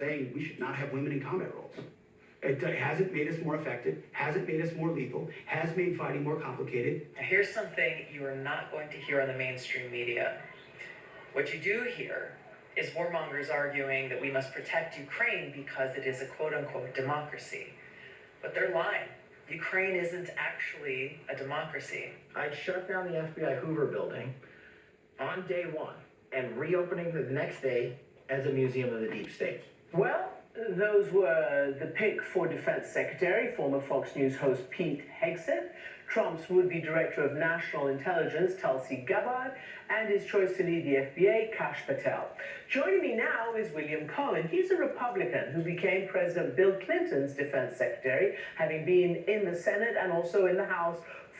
saying we should not have women in combat roles. It hasn't made us more effective, hasn't made us more lethal, has made fighting more complicated. Now, here's something you are not going to hear on the mainstream media. What you do hear is warmongers arguing that we must protect Ukraine because it is a quote-unquote democracy. But they're lying. Ukraine isn't actually a democracy. I'd shut down the FBI Hoover building on day one and reopening it the next day as a museum of the deep state. Well, those were the pick for Defense Secretary, former Fox News host Pete Hegseth, Trump's would-be Director of National Intelligence, Tulsi Gabbard, and his choice to lead the FBI, Kash Patel. Joining me now is William Cohen. He's a Republican who became President Bill Clinton's Defense Secretary, having been in the Senate and also in the House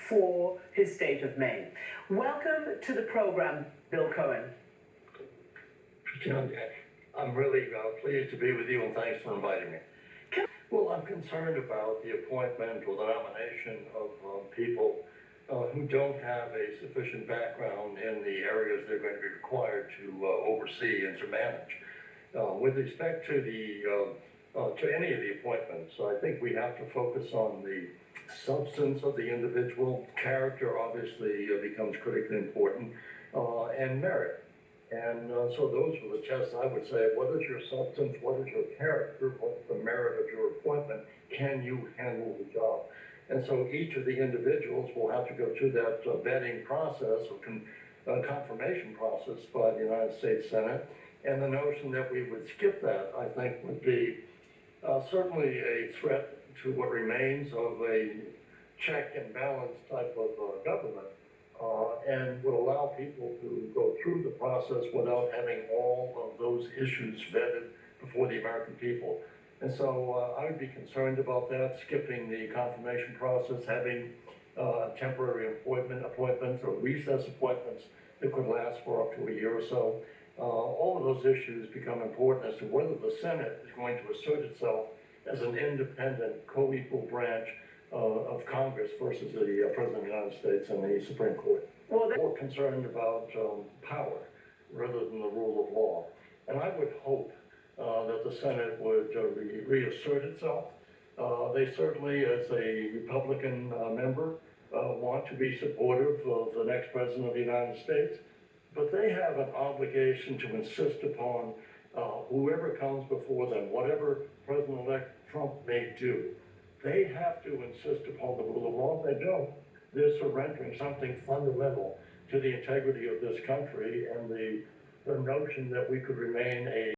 for his state of Maine. Welcome to the program, Bill Cohen. John, I'm really pleased to be with you, and thanks for inviting me. Well, I'm concerned about the appointment or the nomination of people who don't have a sufficient background in the areas they're going to be required to oversee and to manage. With respect to any of the appointments, I think we have to focus on the substance of the individual. Character obviously becomes critically important, and merit. And so those were the tests I would say. What is your substance? What is your character? What's the merit of your appointment? Can you handle the job? And so each of the individuals will have to go through that vetting process or confirmation process by the United States Senate. And the notion that we would skip that, I think, would be certainly a threat to what remains of a check and balance type of government. And would allow people to go through the process without having all of those issues vetted before the American people. And so I would be concerned about that, skipping the confirmation process, having temporary appointments or recess appointments that could last for up to a year or so. All of those issues become important as to whether the Senate is going to assert itself as an independent, co-equal branch of Congress versus the President of the United States and the Supreme Court. Well, More concerned about power rather than the rule of law. And I would hope that the Senate would reassert itself. They certainly, as a Republican member, want to be supportive of the next President of the United States, but they have an obligation to insist upon whoever comes before them, whatever President-elect Trump may do. They have to insist upon the rule of law. If they don't, they're surrendering something fundamental to the integrity of this country and the notion that we could remain a